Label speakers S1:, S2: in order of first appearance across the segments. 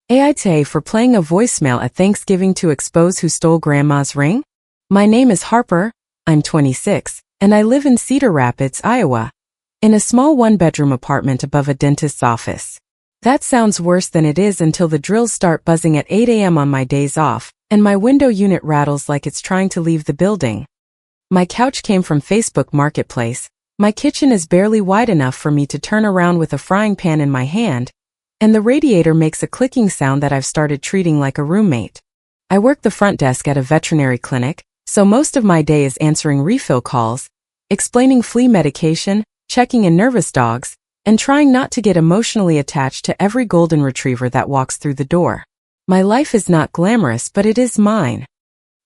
S1: AITA for playing a voicemail at Thanksgiving to expose who stole Grandma's ring? My name is Harper, I'm 26, and I live in Cedar Rapids, Iowa, in a small one-bedroom apartment above a dentist's office. That sounds worse than it is until the drills start buzzing at 8 a.m. on my days off, and my window unit rattles like it's trying to leave the building. My couch came from Facebook Marketplace. My kitchen is barely wide enough for me to turn around with a frying pan in my hand, and the radiator makes a clicking sound that I've started treating like a roommate. I work the front desk at a veterinary clinic, so most of my day is answering refill calls, explaining flea medication, checking in nervous dogs, and trying not to get emotionally attached to every golden retriever that walks through the door. My life is not glamorous, but it is mine.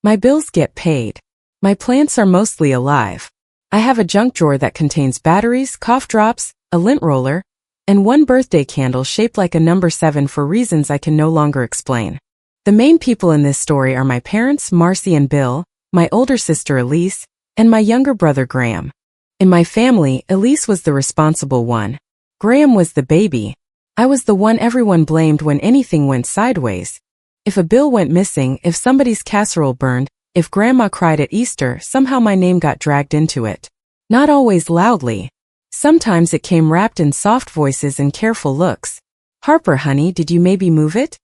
S1: My bills get paid. My plants are mostly alive. I have a junk drawer that contains batteries, cough drops, a lint roller, and one birthday candle shaped like a number 7 for reasons I can no longer explain. The main people in this story are my parents, Marcy and Bill, my older sister Elise, and my younger brother Graham. In my family, Elise was the responsible one. Graham was the baby. I was the one everyone blamed when anything went sideways. If a bill went missing, if somebody's casserole burned, if Grandma cried at Easter, somehow my name got dragged into it. Not always loudly. Sometimes it came wrapped in soft voices and careful looks. Harper, honey, did you maybe move it?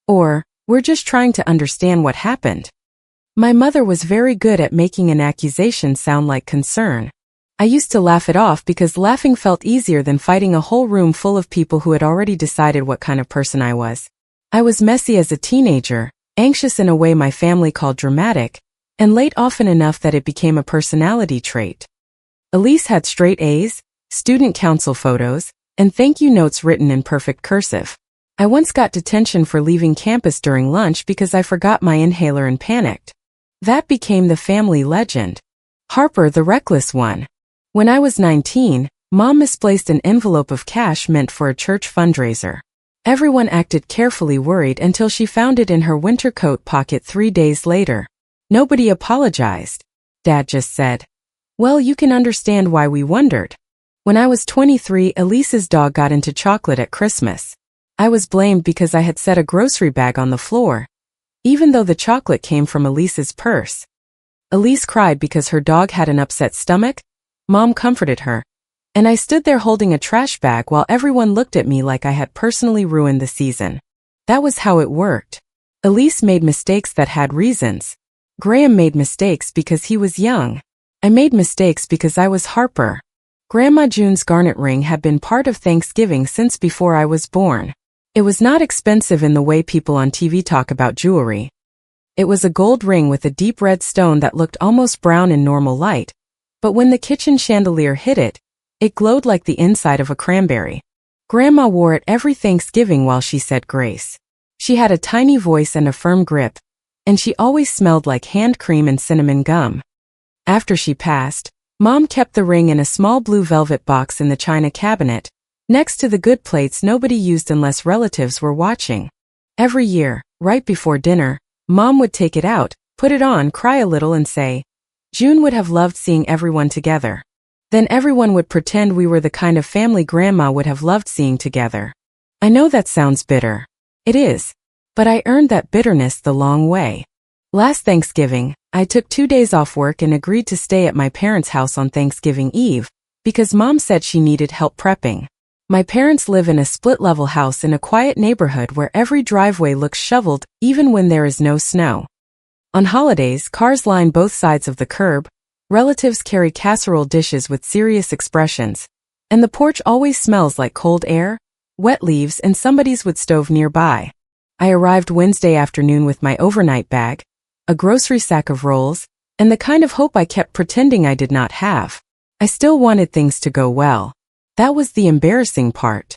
S1: Or, we're just trying to understand what happened. My mother was very good at making an accusation sound like concern. I used to laugh it off because laughing felt easier than fighting a whole room full of people who had already decided what kind of person I was. I was messy as a teenager, anxious in a way my family called dramatic, and late often enough that it became a personality trait. Elise had straight A's, student council photos, and thank you notes written in perfect cursive. I once got detention for leaving campus during lunch because I forgot my inhaler and panicked. That became the family legend. Harper, the reckless one. When I was 19, Mom misplaced an envelope of cash meant for a church fundraiser. Everyone acted carefully worried until she found it in her winter coat pocket 3 days later. Nobody apologized. Dad just said, "Well, you can understand why we wondered." When I was 23, Elise's dog got into chocolate at Christmas. I was blamed because I had set a grocery bag on the floor, even though the chocolate came from Elise's purse. Elise cried because her dog had an upset stomach. Mom comforted her, and I stood there holding a trash bag while everyone looked at me like I had personally ruined the season. That was how it worked. Elise made mistakes that had reasons. Graham made mistakes because he was young. I made mistakes because I was Harper. Grandma June's garnet ring had been part of Thanksgiving since before I was born. It was not expensive in the way people on TV talk about jewelry. It was a gold ring with a deep red stone that looked almost brown in normal light, but when the kitchen chandelier hit it, it glowed like the inside of a cranberry. Grandma wore it every Thanksgiving while she said grace. She had a tiny voice and a firm grip, and she always smelled like hand cream and cinnamon gum. After she passed, Mom kept the ring in a small blue velvet box in the china cabinet, next to the good plates nobody used unless relatives were watching. Every year, right before dinner, Mom would take it out, put it on, cry a little and say, "June would have loved seeing everyone together." Then everyone would pretend we were the kind of family Grandma would have loved seeing together. I know that sounds bitter. It is. But I earned that bitterness the long way. Last Thanksgiving, I took 2 days off work and agreed to stay at my parents' house on Thanksgiving Eve, because Mom said she needed help prepping. My parents live in a split-level house in a quiet neighborhood where every driveway looks shoveled, even when there is no snow. On holidays, cars line both sides of the curb, relatives carry casserole dishes with serious expressions, and the porch always smells like cold air, wet leaves, and somebody's wood stove nearby. I arrived Wednesday afternoon with my overnight bag, a grocery sack of rolls, and the kind of hope I kept pretending I did not have. I still wanted things to go well. That was the embarrassing part.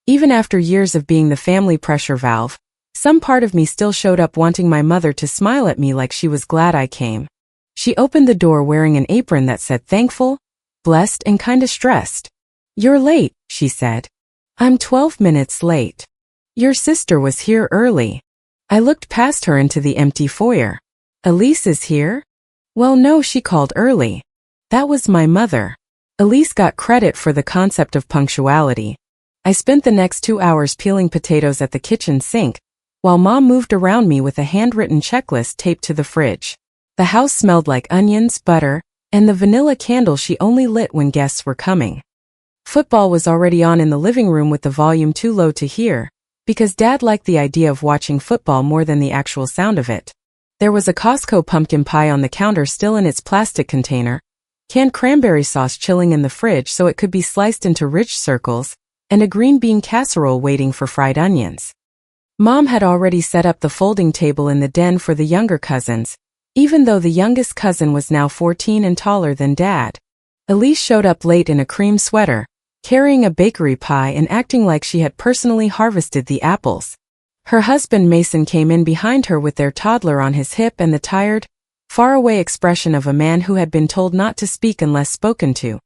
S1: Even after years of being the family pressure valve, some part of me still showed up wanting my mother to smile at me like she was glad I came. She opened the door wearing an apron that said thankful, blessed, and kinda stressed. "You're late," she said. "I'm 12 minutes late. Your sister was here early." I looked past her into the empty foyer. "Elise is here?" "Well, no, she called early." That was my mother. Elise got credit for the concept of punctuality. I spent the next 2 hours peeling potatoes at the kitchen sink, while Mom moved around me with a handwritten checklist taped to the fridge. The house smelled like onions, butter, and the vanilla candle she only lit when guests were coming. Football was already on in the living room with the volume too low to hear, because Dad liked the idea of watching football more than the actual sound of it. There was a Costco pumpkin pie on the counter still in its plastic container, canned cranberry sauce chilling in the fridge so it could be sliced into rich circles, and a green bean casserole waiting for fried onions. Mom had already set up the folding table in the den for the younger cousins, even though the youngest cousin was now 14 and taller than Dad. Elise showed up late in a cream sweater, carrying a bakery pie and acting like she had personally harvested the apples. Her husband Mason came in behind her with their toddler on his hip and the tired, faraway expression of a man who had been told not to speak unless spoken to.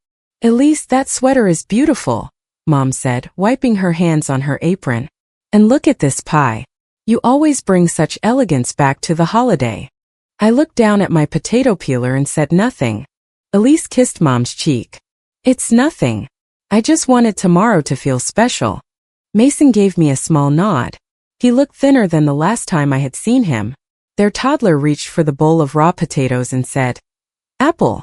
S1: "Elise, that sweater is beautiful," Mom said, wiping her hands on her apron. "And look at this pie. You always bring such elegance back to the holiday." I looked down at my potato peeler and said nothing. Elise kissed Mom's cheek. "It's nothing. I just wanted tomorrow to feel special." Mason gave me a small nod. He looked thinner than the last time I had seen him. Their toddler reached for the bowl of raw potatoes and said, "Apple."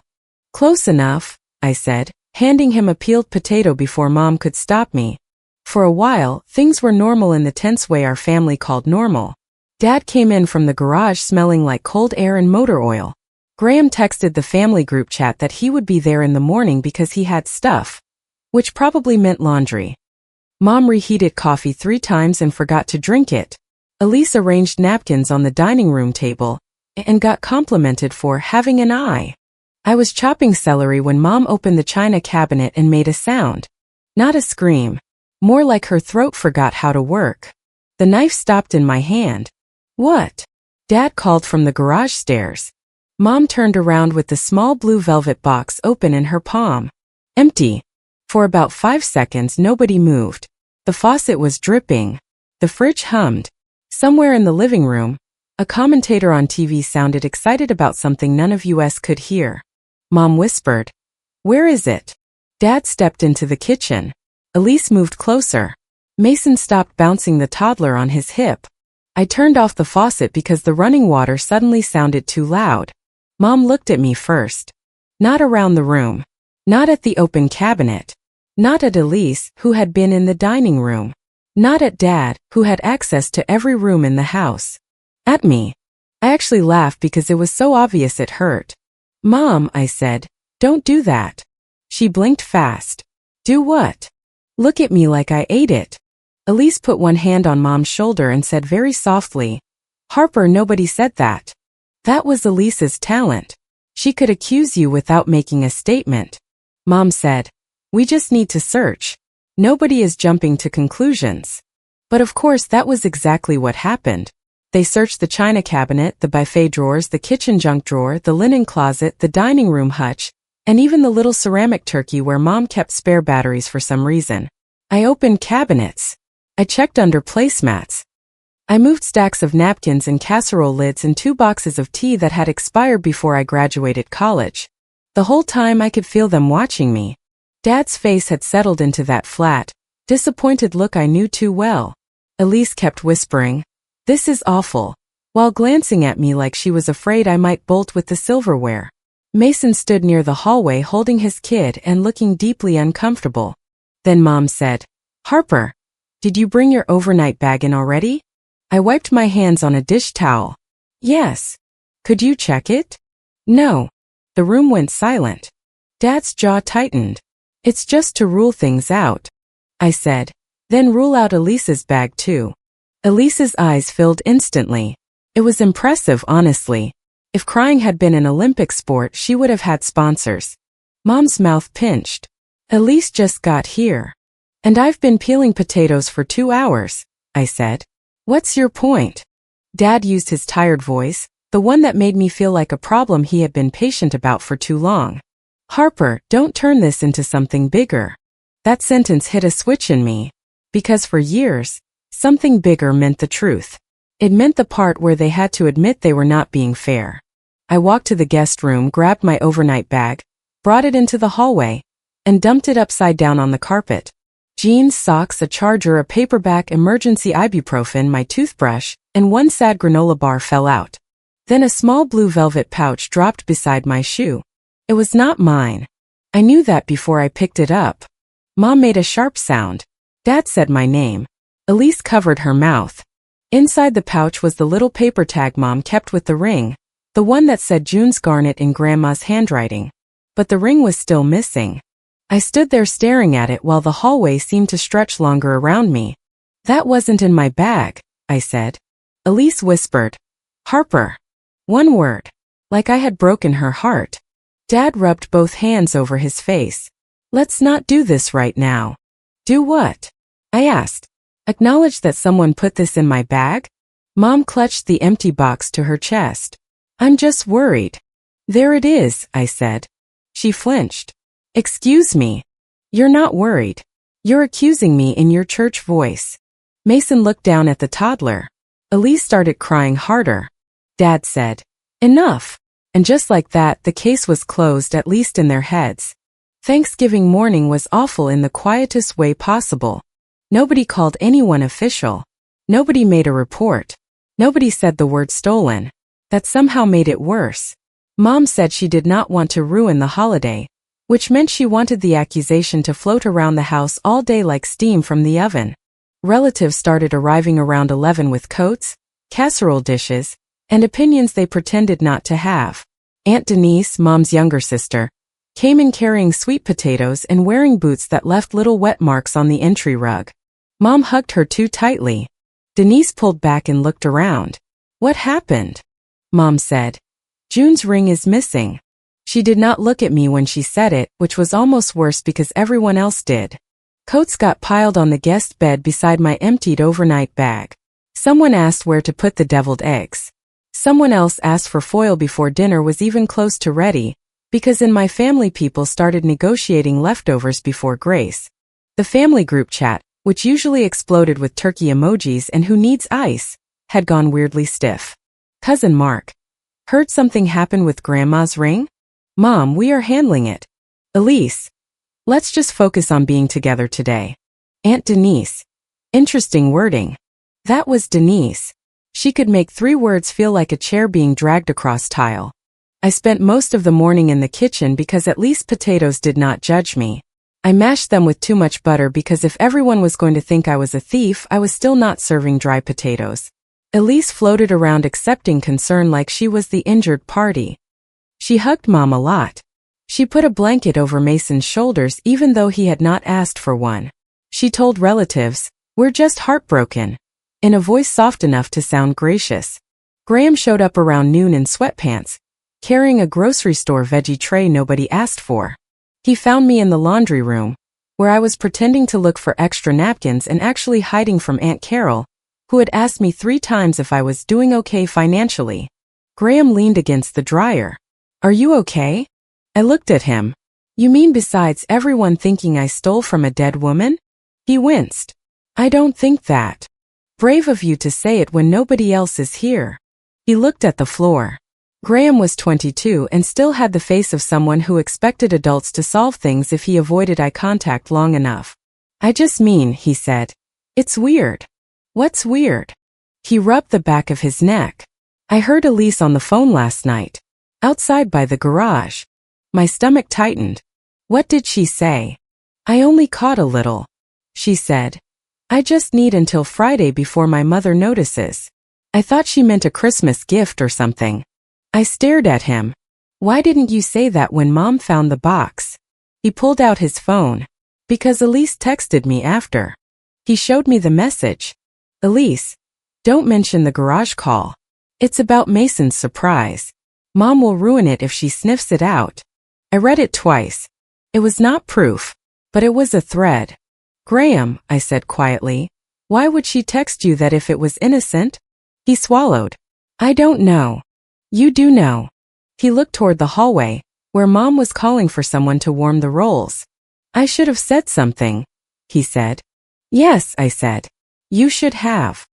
S1: "Close enough," I said, handing him a peeled potato before Mom could stop me. For a while, things were normal in the tense way our family called normal. Dad came in from the garage smelling like cold air and motor oil. Graham texted the family group chat that he would be there in the morning because he had stuff, which probably meant laundry. Mom reheated coffee 3 times and forgot to drink it. Elise arranged napkins on the dining room table and got complimented for having an eye. I was chopping celery when Mom opened the china cabinet and made a sound. Not a scream. More like her throat forgot how to work. The knife stopped in my hand. "What?" Dad called from the garage stairs. Mom turned around with the small blue velvet box open in her palm. Empty. For about 5 seconds nobody moved. The faucet was dripping. The fridge hummed. Somewhere in the living room, a commentator on TV sounded excited about something none of us could hear. Mom whispered, "Where is it?" Dad stepped into the kitchen. Elise moved closer. Mason stopped bouncing the toddler on his hip. I turned off the faucet because the running water suddenly sounded too loud. Mom looked at me first. Not around the room. Not at the open cabinet. Not at Elise, who had been in the dining room. Not at Dad, who had access to every room in the house. At me. I actually laughed because it was so obvious it hurt. "Mom," I said, "don't do that." She blinked fast. "Do what?" "Look at me like I ate it." Elise put one hand on Mom's shoulder and said very softly, "Harper, nobody said that." That was Elise's talent. She could accuse you without making a statement. Mom said, "We just need to search. Nobody is jumping to conclusions." But of course that was exactly what happened. They searched the china cabinet, the buffet drawers, the kitchen junk drawer, the linen closet, the dining room hutch, and even the little ceramic turkey where Mom kept spare batteries for some reason. I opened cabinets. I checked under placemats. I moved stacks of napkins and casserole lids and 2 boxes of tea that had expired before I graduated college. The whole time I could feel them watching me. Dad's face had settled into that flat, disappointed look I knew too well. Elise kept whispering, "This is awful," while glancing at me like she was afraid I might bolt with the silverware. Mason stood near the hallway holding his kid and looking deeply uncomfortable. Then Mom said, "Harper, did you bring your overnight bag in already?" I wiped my hands on a dish towel. "Yes." "Could you check it?" "No." The room went silent. Dad's jaw tightened. "It's just to rule things out," I said. "Then rule out Elise's bag too." Elise's eyes filled instantly. It was impressive, honestly. If crying had been an Olympic sport, she would have had sponsors. Mom's mouth pinched. "Elise just got here. And I've been peeling potatoes for 2 hours," I said. "What's your point?" Dad used his tired voice, the one that made me feel like a problem he had been patient about for too long. "Harper, don't turn this into something bigger." That sentence hit a switch in me. Because for years, something bigger meant the truth. It meant the part where they had to admit they were not being fair. I walked to the guest room, grabbed my overnight bag, brought it into the hallway, and dumped it upside down on the carpet. Jeans, socks, a charger, a paperback, emergency ibuprofen, my toothbrush, and one sad granola bar fell out. Then a small blue velvet pouch dropped beside my shoe. It was not mine. I knew that before I picked it up. Mom made a sharp sound. Dad said my name. Elise covered her mouth. Inside the pouch was the little paper tag Mom kept with the ring, the one that said June's Garnet in Grandma's handwriting. But the ring was still missing. I stood there staring at it while the hallway seemed to stretch longer around me. That wasn't in my bag, I said. Elise whispered, Harper. One word. Like I had broken her heart. Dad rubbed both hands over his face. Let's not do this right now. Do what? I asked. Acknowledge that someone put this in my bag? Mom clutched the empty box to her chest. I'm just worried. There it is, I said. She flinched. Excuse me. You're not worried. You're accusing me in your church voice. Mason looked down at the toddler. Elise started crying harder. Dad said, Enough. And just like that, the case was closed, at least in their heads. Thanksgiving morning was awful in the quietest way possible. Nobody called anyone official. Nobody made a report. Nobody said the word stolen. That somehow made it worse. Mom said she did not want to ruin the holiday, which meant she wanted the accusation to float around the house all day like steam from the oven. Relatives started arriving around 11 with coats, casserole dishes, and opinions they pretended not to have. Aunt Denise, Mom's younger sister, came in carrying sweet potatoes and wearing boots that left little wet marks on the entry rug. Mom hugged her too tightly. Denise pulled back and looked around. What happened? Mom said. June's ring is missing. She did not look at me when she said it, which was almost worse because everyone else did. Coats got piled on the guest bed beside my emptied overnight bag. Someone asked where to put the deviled eggs. Someone else asked for foil before dinner was even close to ready, because in my family people started negotiating leftovers before grace. The family group chat, which usually exploded with turkey emojis and who needs ice, had gone weirdly stiff. Cousin Mark. Heard something happen with Grandma's ring? Mom, we are handling it. Elise. Let's just focus on being together today. Aunt Denise. Interesting wording. That was Denise. She could make 3 words feel like a chair being dragged across tile. I spent most of the morning in the kitchen because at least potatoes did not judge me. I mashed them with too much butter because if everyone was going to think I was a thief, I was still not serving dry potatoes. Elise floated around accepting concern like she was the injured party. She hugged Mom a lot. She put a blanket over Mason's shoulders even though he had not asked for one. She told relatives, We're just heartbroken, in a voice soft enough to sound gracious. Graham showed up around noon in sweatpants, carrying a grocery store veggie tray nobody asked for. He found me in the laundry room, where I was pretending to look for extra napkins and actually hiding from Aunt Carol, who had asked me 3 times if I was doing okay financially. Graham leaned against the dryer. Are you okay? I looked at him. You mean besides everyone thinking I stole from a dead woman? He winced. I don't think that. Brave of you to say it when nobody else is here. He looked at the floor. Graham was 22 and still had the face of someone who expected adults to solve things if he avoided eye contact long enough. I just mean, he said. It's weird. What's weird? He rubbed the back of his neck. I heard Elise on the phone last night. Outside by the garage. My stomach tightened. What did she say? I only caught a little. She said, I just need until Friday before my mother notices. I thought she meant a Christmas gift or something. I stared at him. Why didn't you say that when Mom found the box? He pulled out his phone. Because Elise texted me after. He showed me the message. Elise, don't mention the garage call. It's about Mason's surprise. Mom will ruin it if she sniffs it out. I read it twice. It was not proof, but it was a thread. Graham, I said quietly, why would she text you that if it was innocent? He swallowed. I don't know. You do know. He looked toward the hallway, where Mom was calling for someone to warm the rolls. I should have said something, he said. Yes, I said. You should have.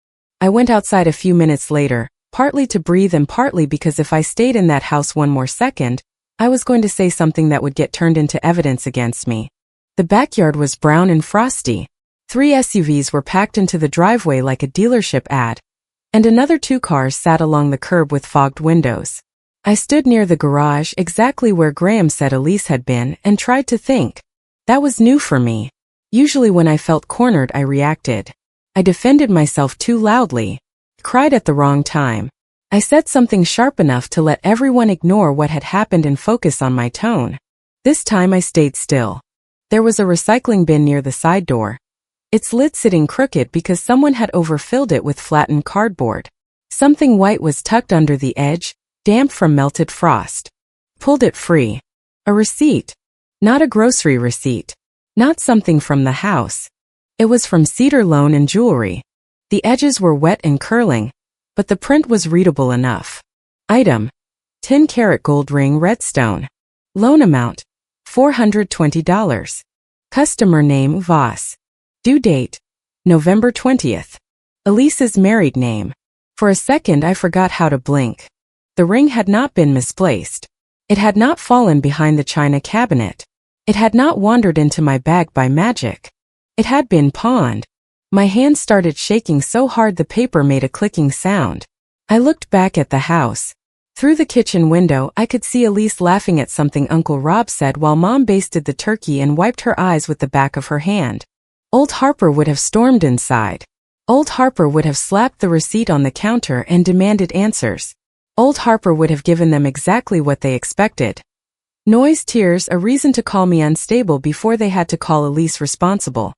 S1: I went outside a few minutes later, partly to breathe and partly because if I stayed in that house one more second, I was going to say something that would get turned into evidence against me. The backyard was brown and frosty. 3 SUVs were packed into the driveway like a dealership ad, and another 2 cars sat along the curb with fogged windows. I stood near the garage exactly where Graham said Elise had been and tried to think. That was new for me. Usually when I felt cornered I reacted. I defended myself too loudly, cried at the wrong time. I said something sharp enough to let everyone ignore what had happened and focus on my tone. This time I stayed still. There was a recycling bin near the side door, its lid sitting crooked because someone had overfilled it with flattened cardboard. Something white was tucked under the edge, damp from melted frost. Pulled it free. A receipt. Not a grocery receipt. Not something from the house. It was from Cedar Loan and Jewelry. The edges were wet and curling, but the print was readable enough. Item: 10-carat gold ring redstone. Loan amount: $420. Customer name Voss. Due date: November 20th. Elise's married name. For a second I forgot how to blink. The ring had not been misplaced. It had not fallen behind the china cabinet. It had not wandered into my bag by magic. It had been pawned. My hand started shaking so hard the paper made a clicking sound. I looked back at the house. Through the kitchen window I could see Elise laughing at something Uncle Rob said while Mom basted the turkey and wiped her eyes with the back of her hand. Old Harper would have stormed inside. Old Harper would have slapped the receipt on the counter and demanded answers. Old Harper would have given them exactly what they expected. Noise, tears, a reason to call me unstable before they had to call Elise responsible.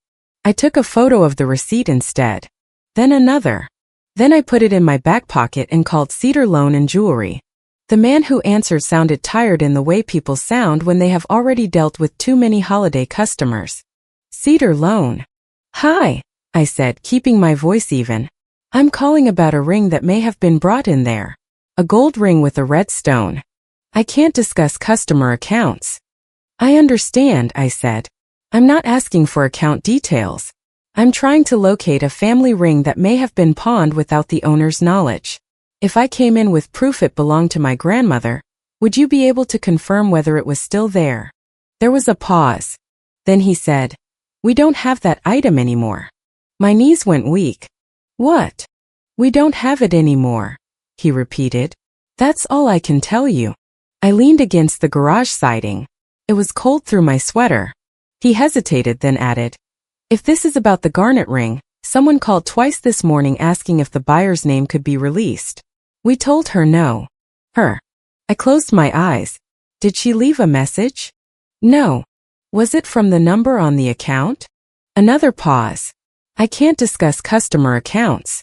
S1: I took a photo of the receipt instead. Then another. Then I put it in my back pocket and called Cedar Loan and Jewelry. The man who answered sounded tired in the way people sound when they have already dealt with too many holiday customers. Cedar Loan. Hi, I said, keeping my voice even. I'm calling about a ring that may have been brought in there. A gold ring with a red stone. I can't discuss customer accounts. I understand, I said. I'm not asking for account details. I'm trying to locate a family ring that may have been pawned without the owner's knowledge. If I came in with proof it belonged to my grandmother, would you be able to confirm whether it was still there? There was a pause. Then he said, "We don't have that item anymore." My knees went weak. What? We don't have it anymore, he repeated. That's all I can tell you. I leaned against the garage siding. It was cold through my sweater. He hesitated, then added, "If this is about the garnet ring, someone called twice this morning asking if the buyer's name could be released. We told her no." Her. I closed my eyes. Did she leave a message? No. Was it from the number on the account? Another pause. I can't discuss customer accounts.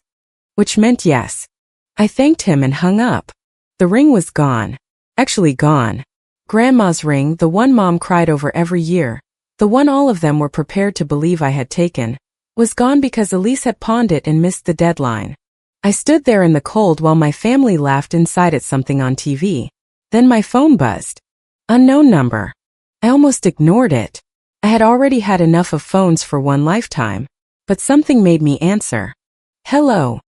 S1: Which meant yes. I thanked him and hung up. The ring was gone. Actually gone. Grandma's ring, the one Mom cried over every year, the one all of them were prepared to believe I had taken, was gone because Elise had pawned it and missed the deadline. I stood there in the cold while my family laughed inside at something on TV. Then my phone buzzed. Unknown number. I almost ignored it. I had already had enough of phones for one lifetime. But something made me answer. Hello.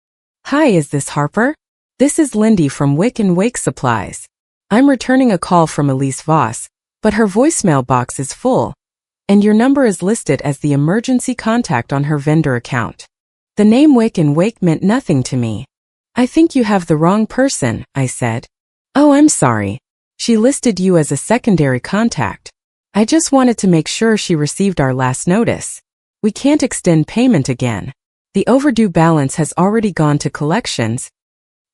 S1: Hi, is this Harper? This is Lindy from Wick and Wake Supplies. I'm returning a call from Elise Voss, but her voicemail box is full, and your number is listed as the emergency contact on her vendor account. The name Wick and Wake meant nothing to me. I think you have the wrong person, I said. Oh, I'm sorry. She listed you as a secondary contact. I just wanted to make sure she received our last notice. We can't extend payment again. The overdue balance has already gone to collections,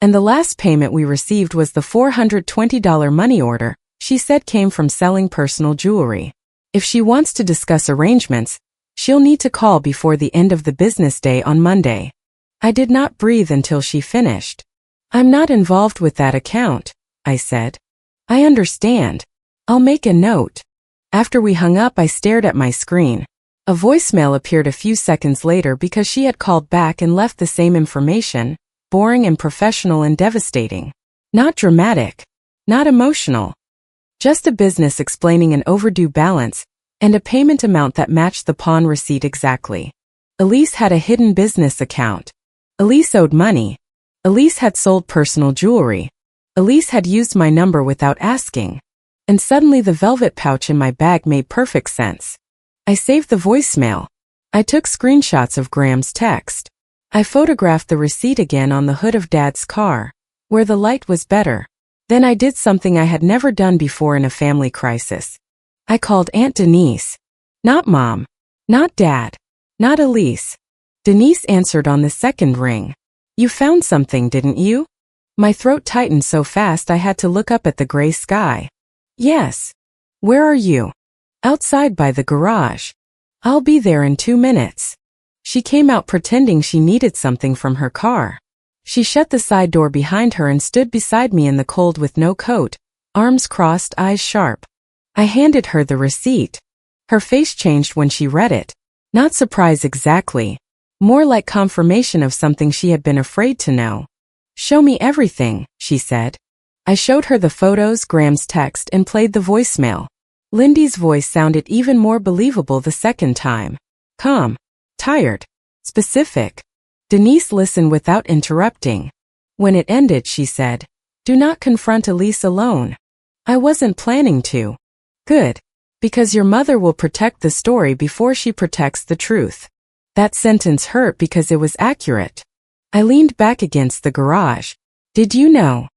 S1: and the last payment we received was the $420 money order she said came from selling personal jewelry. If she wants to discuss arrangements, she'll need to call before the end of the business day on Monday. I did not breathe until she finished. I'm not involved with that account, I said. I understand. I'll make a note. After we hung up, I stared at my screen. A voicemail appeared a few seconds later because she had called back and left the same information, boring and professional and devastating. Not dramatic. Not emotional. Just a business explaining an overdue balance and a payment amount that matched the pawn receipt exactly. Elise had a hidden business account. Elise owed money. Elise had sold personal jewelry. Elise had used my number without asking. And suddenly the velvet pouch in my bag made perfect sense. I saved the voicemail. I took screenshots of Graham's text. I photographed the receipt again on the hood of Dad's car, where the light was better. Then I did something I had never done before in a family crisis. I called Aunt Denise. Not Mom. Not Dad. Not Elise. Denise answered on the second ring. You found something, didn't you? My throat tightened so fast I had to look up at the gray sky. Yes. Where are you? Outside by the garage. I'll be there in 2 minutes. She came out pretending she needed something from her car. She shut the side door behind her and stood beside me in the cold with no coat, arms crossed, eyes sharp. I handed her the receipt. Her face changed when she read it. Not surprise exactly. More like confirmation of something she had been afraid to know. Show me everything, she said. I showed her the photos, Graham's text, and played the voicemail. Lindy's voice sounded even more believable the second time. Calm. Tired. Specific. Denise listened without interrupting. When it ended, she said, Do not confront Elise alone. I wasn't planning to. Good. Because your mother will protect the story before she protects the truth. That sentence hurt because it was accurate. I leaned back against the garage. Did you know?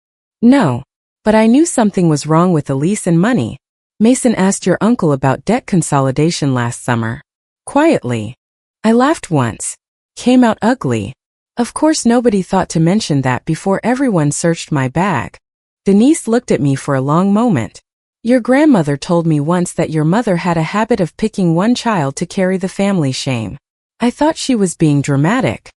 S1: No. But I knew something was wrong with Elise and money. Mason asked your uncle about debt consolidation last summer. Quietly. I laughed once. Came out ugly. Of course nobody thought to mention that before everyone searched my bag. Denise looked at me for a long moment. Your grandmother told me once that your mother had a habit of picking one child to carry the family shame. I thought she was being dramatic.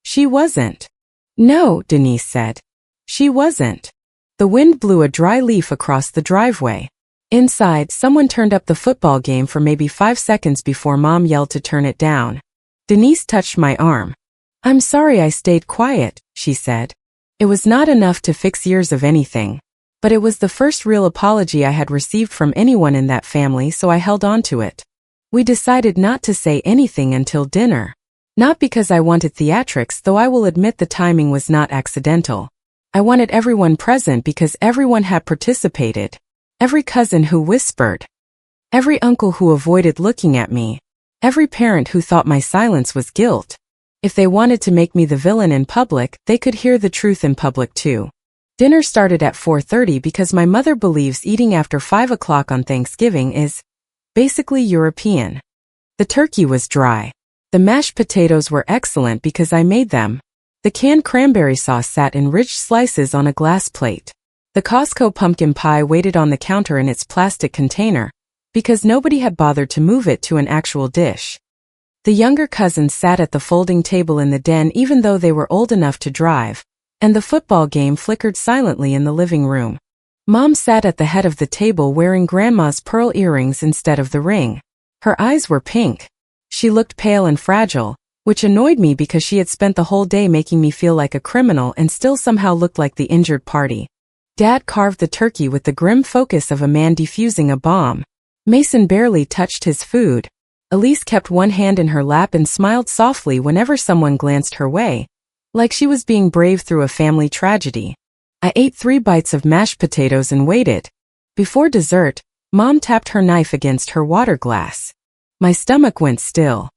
S1: She wasn't. No, Denise said. She wasn't. The wind blew a dry leaf across the driveway. Inside, someone turned up the football game for maybe 5 seconds before Mom yelled to turn it down. Denise touched my arm. I'm sorry I stayed quiet, she said. It was not enough to fix years of anything. But it was the first real apology I had received from anyone in that family, so I held on to it. We decided not to say anything until dinner. Not because I wanted theatrics, though I will admit the timing was not accidental. I wanted everyone present because everyone had participated. Every cousin who whispered. Every uncle who avoided looking at me. Every parent who thought my silence was guilt. If they wanted to make me the villain in public, they could hear the truth in public too. Dinner started at 4:30 because my mother believes eating after 5 o'clock on Thanksgiving is basically European. The turkey was dry. The mashed potatoes were excellent because I made them. The canned cranberry sauce sat in rich slices on a glass plate. The Costco pumpkin pie waited on the counter in its plastic container, because nobody had bothered to move it to an actual dish. The younger cousins sat at the folding table in the den even though they were old enough to drive, and the football game flickered silently in the living room. Mom sat at the head of the table wearing Grandma's pearl earrings instead of the ring. Her eyes were pink. She looked pale and fragile, which annoyed me because she had spent the whole day making me feel like a criminal and still somehow looked like the injured party. Dad carved the turkey with the grim focus of a man defusing a bomb. Mason barely touched his food. Elise kept one hand in her lap and smiled softly whenever someone glanced her way, like she was being brave through a family tragedy. I ate 3 bites of mashed potatoes and waited. Before dessert, Mom tapped her knife against her water glass. My stomach went still.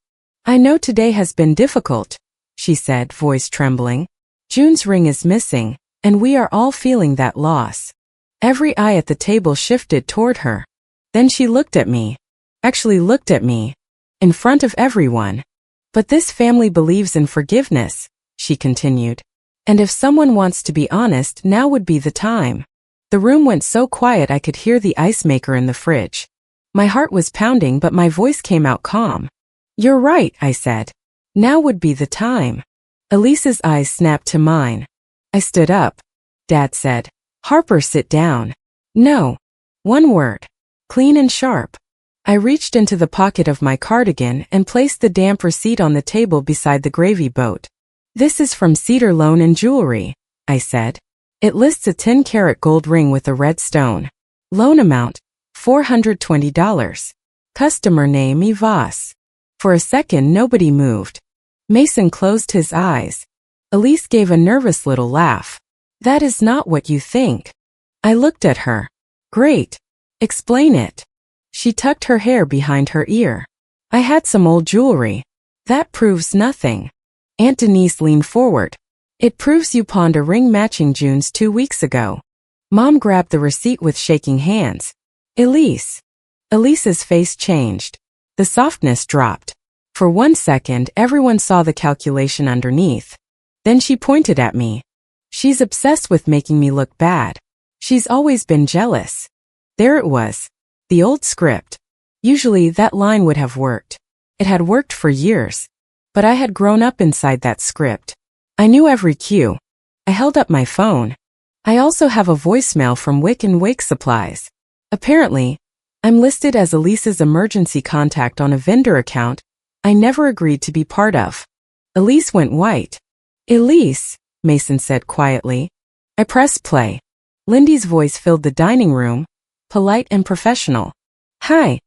S1: I know today has been difficult, she said, voice trembling. June's ring is missing, and we are all feeling that loss. Every eye at the table shifted toward her. Then she looked at me. Actually looked at me. In front of everyone. But this family believes in forgiveness, she continued. And if someone wants to be honest, now would be the time. The room went so quiet I could hear the ice maker in the fridge. My heart was pounding, but my voice came out calm. You're right, I said. Now would be the time. Elise's eyes snapped to mine. I stood up. Dad said, Harper, sit down. No. One word. Clean and sharp. I reached into the pocket of my cardigan and placed the damp receipt on the table beside the gravy boat. This is from Cedar Loan and Jewelry, I said. It lists a 10-carat gold ring with a red stone. Loan amount, $420. Customer name Yvas. For a second nobody moved. Mason closed his eyes. Elise gave a nervous little laugh. That is not what you think. I looked at her. Great. Explain it. She tucked her hair behind her ear. I had some old jewelry. That proves nothing. Aunt Denise leaned forward. It proves you pawned a ring matching June's 2 weeks ago. Mom grabbed the receipt with shaking hands. Elise. Elise's face changed. The softness dropped. For 1 second, everyone saw the calculation underneath. Then she pointed at me. She's obsessed with making me look bad. She's always been jealous. There it was. The old script. Usually that line would have worked. It had worked for years. But I had grown up inside that script. I knew every cue. I held up my phone. I also have a voicemail from Wick and Wake Supplies. Apparently, I'm listed as Elise's emergency contact on a vendor account I never agreed to be part of. Elise went white. Elise, Mason said quietly. I pressed play. Lindy's voice filled the dining room, polite and professional. Hi.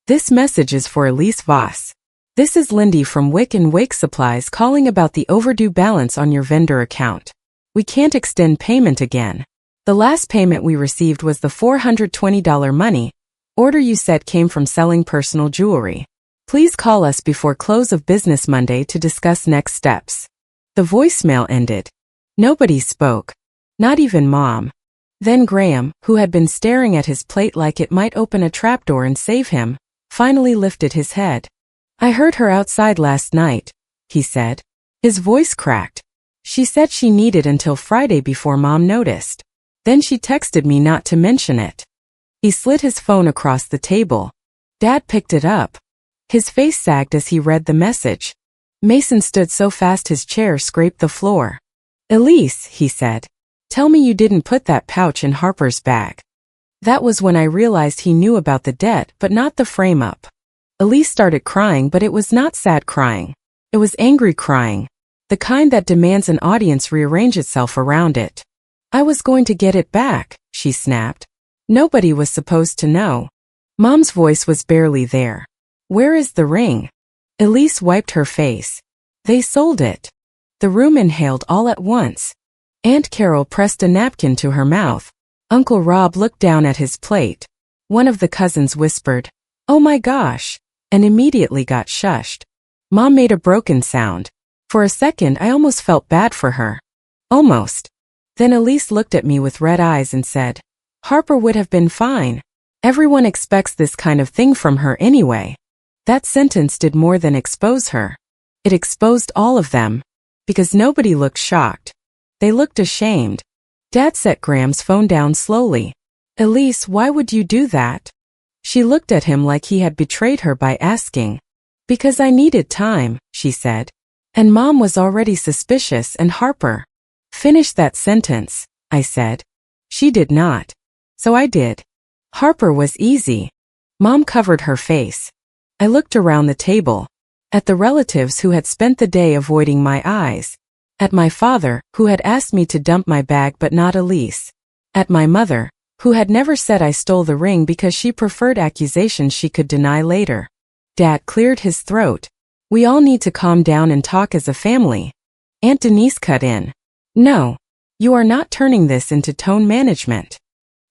S1: This message is for Elise Voss. This is Lindy from Wick and Wake Supplies calling about the overdue balance on your vendor account. We can't extend payment again. The last payment we received was the $420 money order you said came from selling personal jewelry. Please call us before close of business Monday to discuss next steps. The voicemail ended. Nobody spoke. Not even Mom. Then Graham, who had been staring at his plate like it might open a trapdoor and save him, finally lifted his head. I heard her outside last night, he said. His voice cracked. She said she needed until Friday before Mom noticed. Then she texted me not to mention it. He slid his phone across the table. Dad picked it up. His face sagged as he read the message. Mason stood so fast his chair scraped the floor. Elise, he said. Tell me you didn't put that pouch in Harper's bag. That was when I realized he knew about the debt but not the frame-up. Elise started crying, but it was not sad crying. It was angry crying. The kind that demands an audience rearrange itself around it. I was going to get it back, she snapped. Nobody was supposed to know. Mom's voice was barely there. Where is the ring? Elise wiped her face. They sold it. The room inhaled all at once. Aunt Carol pressed a napkin to her mouth. Uncle Rob looked down at his plate. One of the cousins whispered, "Oh my gosh," and immediately got shushed. Mom made a broken sound. For a second I almost felt bad for her. Almost. Then Elise looked at me with red eyes and said, Harper would have been fine. Everyone expects this kind of thing from her anyway. That sentence did more than expose her. It exposed all of them. Because nobody looked shocked. They looked ashamed. Dad set Graham's phone down slowly. Elise, why would you do that? She looked at him like he had betrayed her by asking. Because I needed time, she said. And Mom was already suspicious and Harper. Finish that sentence, I said. She did not. So I did. Harper was easy. Mom covered her face. I looked around the table. At the relatives who had spent the day avoiding my eyes. At my father, who had asked me to dump my bag but not Elise. At my mother, who had never said I stole the ring because she preferred accusations she could deny later. Dad cleared his throat. We all need to calm down and talk as a family. Aunt Denise cut in. No. You are not turning this into tone management.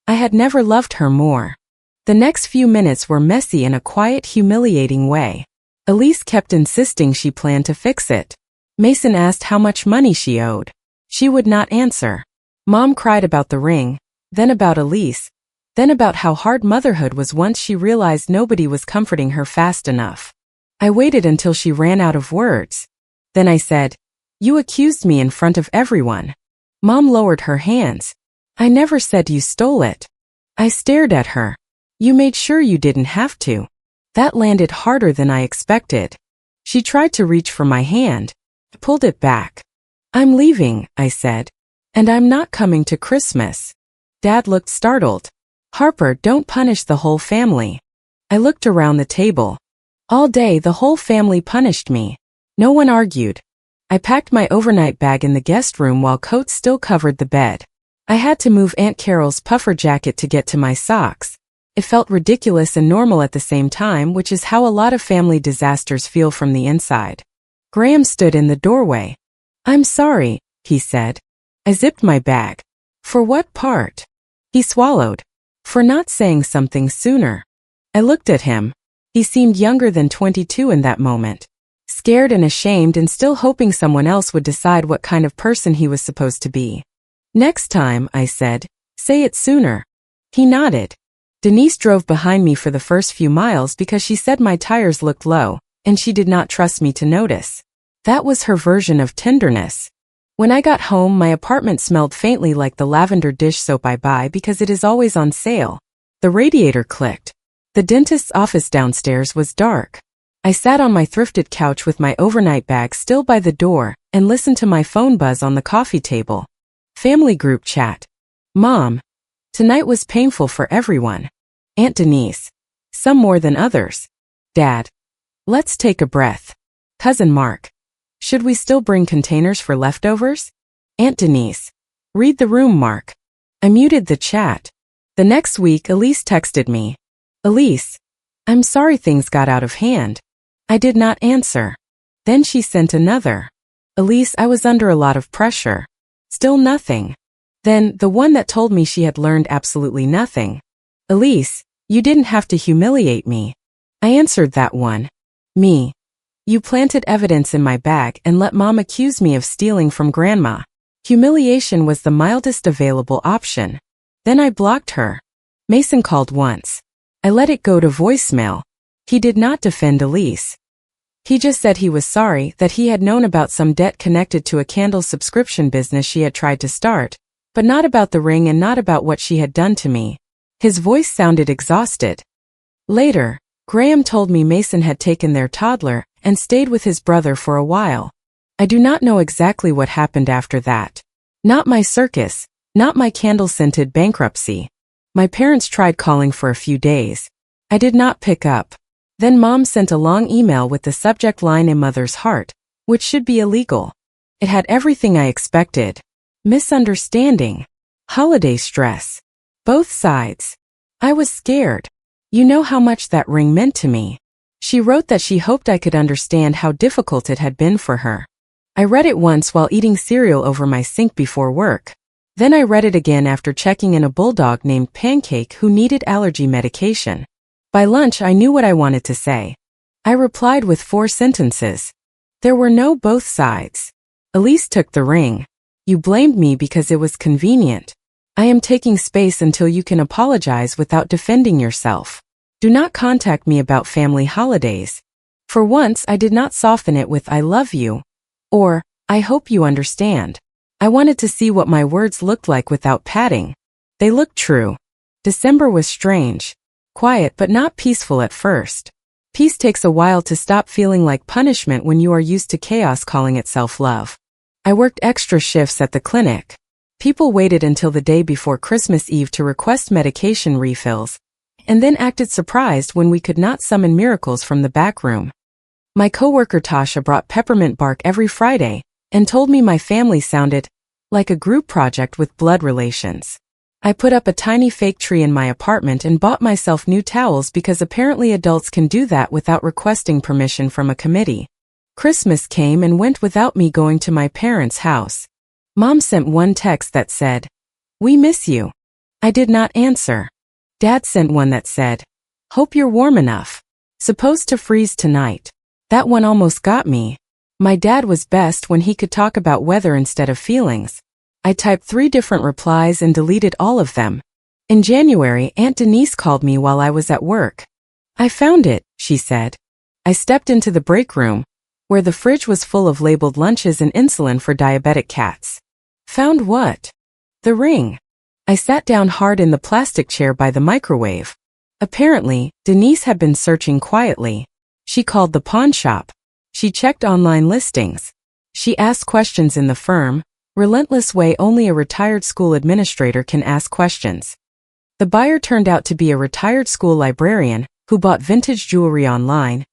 S1: I had never loved her more. The next few minutes were messy in a quiet, humiliating way. Elise kept insisting she planned to fix it. Mason asked how much money she owed. She would not answer. Mom cried about the ring, then about Elise, then about how hard motherhood was once she realized nobody was comforting her fast enough. I waited until she ran out of words. Then I said, You accused me in front of everyone. Mom lowered her hands. I never said you stole it. I stared at her. You made sure you didn't have to. That landed harder than I expected. She tried to reach for my hand. I pulled it back. I'm leaving, I said. And I'm not coming to Christmas. Dad looked startled. Harper, don't punish the whole family. I looked around the table. All day the whole family punished me. No one argued. I packed my overnight bag in the guest room while coats still covered the bed. I had to move Aunt Carol's puffer jacket to get to my socks. It felt ridiculous and normal at the same time, which is how a lot of family disasters feel from the inside. Graham stood in the doorway. I'm sorry, he said. I zipped my bag. For what part? He swallowed. For not saying something sooner. I looked at him. He seemed younger than 22 in that moment. Scared and ashamed and still hoping someone else would decide what kind of person he was supposed to be. Next time, I said, say it sooner. He nodded. Denise drove behind me for the first few miles because she said my tires looked low, and she did not trust me to notice. That was her version of tenderness. When I got home, my apartment smelled faintly like the lavender dish soap I buy because it is always on sale. The radiator clicked. The dentist's office downstairs was dark. I sat on my thrifted couch with my overnight bag still by the door and listened to my phone buzz on the coffee table. Family group chat. Mom. Tonight was painful for everyone. Aunt Denise. Some more than others. Dad. Let's take a breath. Cousin Mark. Should we still bring containers for leftovers? Aunt Denise. Read the room, Mark. I muted the chat. The next week, Elise texted me. Elise. I'm sorry things got out of hand. I did not answer. Then she sent another. Elise, I was under a lot of pressure. Still nothing. Then, the one that told me she had learned absolutely nothing. Elise, you didn't have to humiliate me. I answered that one. Me. You planted evidence in my bag and let Mom accuse me of stealing from Grandma. Humiliation was the mildest available option. Then I blocked her. Mason called once. I let it go to voicemail. He did not defend Elise. He just said he was sorry that he had known about some debt connected to a candle subscription business she had tried to start, but not about the ring and not about what she had done to me. His voice sounded exhausted. Later, Graham told me Mason had taken their toddler and stayed with his brother for a while. I do not know exactly what happened after that. Not my circus, not my candle-scented bankruptcy. My parents tried calling for a few days. I did not pick up. Then Mom sent a long email with the subject line "A Mother's Heart," which should be illegal. It had everything I expected. Misunderstanding. Holiday stress. Both sides. I was scared. You know how much that ring meant to me. She wrote that she hoped I could understand how difficult it had been for her. I read it once while eating cereal over my sink before work. Then I read it again after checking in a bulldog named Pancake who needed allergy medication. By lunch, I knew what I wanted to say. I replied with 4 sentences. There were no both sides. Elise took the ring. You blamed me because it was convenient. I am taking space until you can apologize without defending yourself. Do not contact me about family holidays. For once, I did not soften it with "I love you" or "I hope you understand." I wanted to see what my words looked like without padding. They looked true. December was strange. Quiet but not peaceful at first. Peace takes a while to stop feeling like punishment when you are used to chaos calling itself love. I worked extra shifts at the clinic. People waited until the day before Christmas Eve to request medication refills, and then acted surprised when we could not summon miracles from the back room. My coworker Tasha brought peppermint bark every Friday and told me my family sounded like a group project with blood relations. I put up a tiny fake tree in my apartment and bought myself new towels because apparently adults can do that without requesting permission from a committee. Christmas came and went without me going to my parents' house. Mom sent one text that said, "We miss you." I did not answer. Dad sent one that said, "Hope you're warm enough. Supposed to freeze tonight." That one almost got me. My dad was best when he could talk about weather instead of feelings. I typed 3 different replies and deleted all of them. In January, Aunt Denise called me while I was at work. "I found it," she said. I stepped into the break room, where the fridge was full of labeled lunches and insulin for diabetic cats. Found what? The ring. I sat down hard in the plastic chair by the microwave. Apparently, Denise had been searching quietly. She called the pawn shop. She checked online listings. She asked questions in the firm, relentless way only a retired school administrator can ask questions. The buyer turned out to be a retired school librarian who bought vintage jewelry online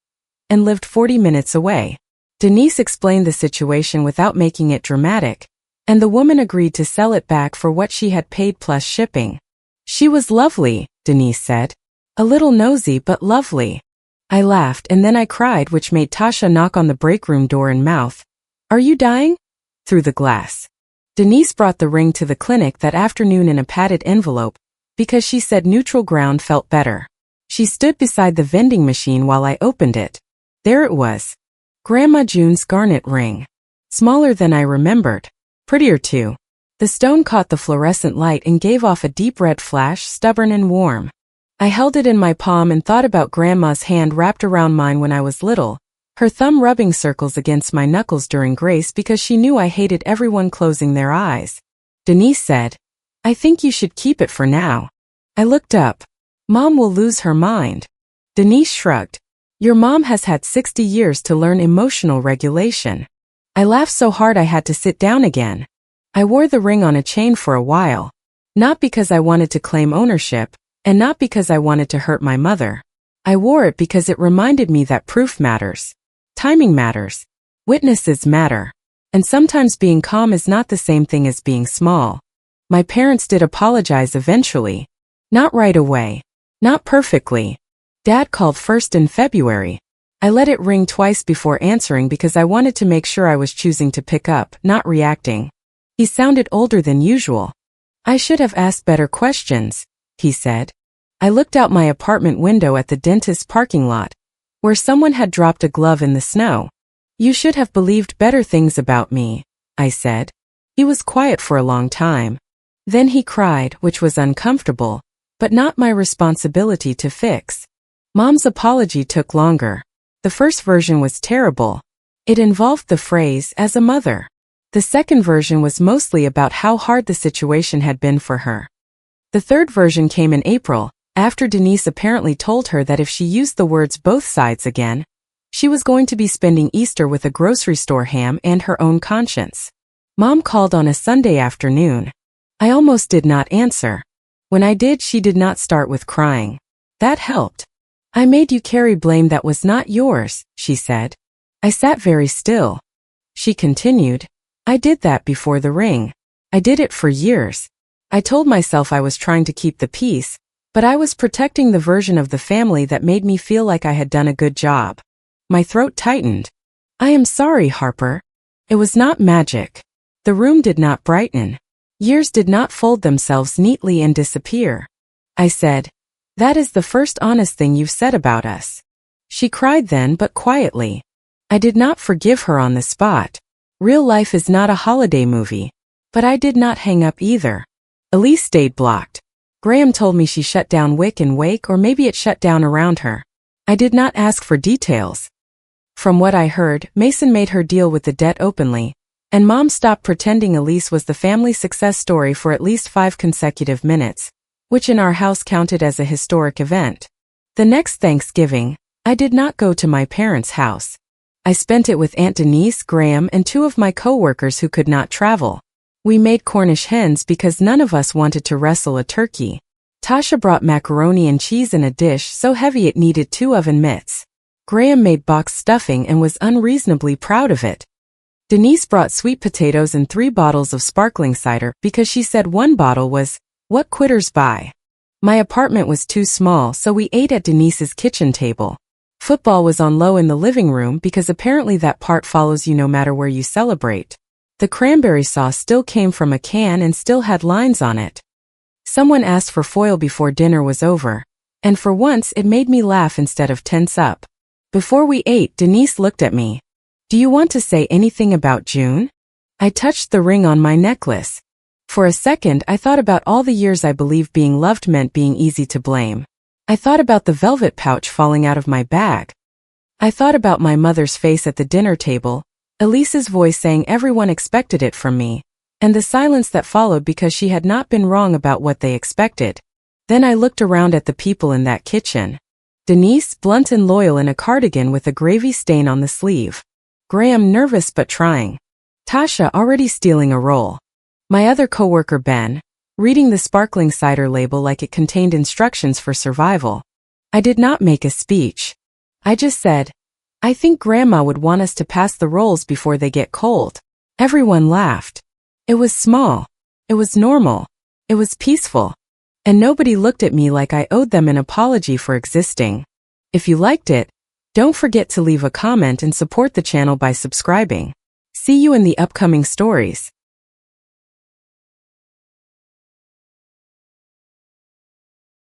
S1: and lived 40 minutes away. Denise explained the situation without making it dramatic, and the woman agreed to sell it back for what she had paid plus shipping. She was lovely, Denise said. A little nosy but lovely. I laughed and then I cried, which made Tasha knock on the break room door and mouth, "Are you dying?" through the glass. Denise brought the ring to the clinic that afternoon in a padded envelope because she said neutral ground felt better. She stood beside the vending machine while I opened it. There it was. Grandma June's garnet ring. Smaller than I remembered. Prettier too. The stone caught the fluorescent light and gave off a deep red flash, stubborn and warm. I held it in my palm and thought about Grandma's hand wrapped around mine when I was little, her thumb rubbing circles against my knuckles during grace because she knew I hated everyone closing their eyes. Denise said, "I think you should keep it for now." I looked up. Mom will lose her mind. Denise shrugged. Your mom has had 60 years to learn emotional regulation. I laughed so hard I had to sit down again. I wore the ring on a chain for a while. Not because I wanted to claim ownership, and not because I wanted to hurt my mother. I wore it because it reminded me that proof matters. Timing matters. Witnesses matter. And sometimes being calm is not the same thing as being small. My parents did apologize eventually. Not right away. Not perfectly. Dad called first in February. I let it ring twice before answering because I wanted to make sure I was choosing to pick up, not reacting. He sounded older than usual. I should have asked better questions, he said. I looked out my apartment window at the dentist's parking lot, where someone had dropped a glove in the snow. You should have believed better things about me, I said. He was quiet for a long time. Then he cried, which was uncomfortable, but not my responsibility to fix. Mom's apology took longer. The first version was terrible. It involved the phrase, "as a mother." The second version was mostly about how hard the situation had been for her. The third version came in April, after Denise apparently told her that if she used the words "both sides" again, she was going to be spending Easter with a grocery store ham and her own conscience. Mom called on a Sunday afternoon. I almost did not answer. When I did, she did not start with crying. That helped. "I made you carry blame that was not yours," she said. I sat very still. She continued, "I did that before the ring. I did it for years. I told myself I was trying to keep the peace, but I was protecting the version of the family that made me feel like I had done a good job." My throat tightened. "I am sorry, Harper. It was not magic." The room did not brighten. Years did not fold themselves neatly and disappear. I said, "That is the first honest thing you've said about us." She cried then, but quietly. I did not forgive her on the spot. Real life is not a holiday movie. But I did not hang up either. Elise stayed blocked. Graham told me she shut down Wick and Wake, or maybe it shut down around her. I did not ask for details. From what I heard, Mason made her deal with the debt openly, and Mom stopped pretending Elise was the family success story for at least 5 consecutive minutes, which in our house counted as a historic event. The next Thanksgiving, I did not go to my parents' house. I spent it with Aunt Denise, Graham, and 2 of my co-workers who could not travel. We made Cornish hens because none of us wanted to wrestle a turkey. Tasha brought macaroni and cheese in a dish so heavy it needed 2 oven mitts. Graham made box stuffing and was unreasonably proud of it. Denise brought sweet potatoes and 3 bottles of sparkling cider because she said 1 bottle was what quitters buy. My apartment was too small, so we ate at Denise's kitchen table. Football was on low in the living room because apparently that part follows you no matter where you celebrate. The cranberry sauce still came from a can and still had lines on it. Someone asked for foil before dinner was over, and for once it made me laugh instead of tense up. Before we ate, Denise looked at me. "Do you want to say anything about June?" I touched the ring on my necklace. For a second, I thought about all the years I believed being loved meant being easy to blame. I thought about the velvet pouch falling out of my bag. I thought about my mother's face at the dinner table, Elise's voice saying everyone expected it from me, and the silence that followed because she had not been wrong about what they expected. Then I looked around at the people in that kitchen. Denise, blunt and loyal in a cardigan with a gravy stain on the sleeve. Graham, nervous but trying. Tasha, already stealing a role. My other coworker, Ben, reading the sparkling cider label like it contained instructions for survival. I did not make a speech. I just said, "I think Grandma would want us to pass the rolls before they get cold." Everyone laughed. It was small. It was normal. It was peaceful. And nobody looked at me like I owed them an apology for existing. If you liked it, don't forget to leave a comment and support the channel by subscribing. See you in the upcoming stories.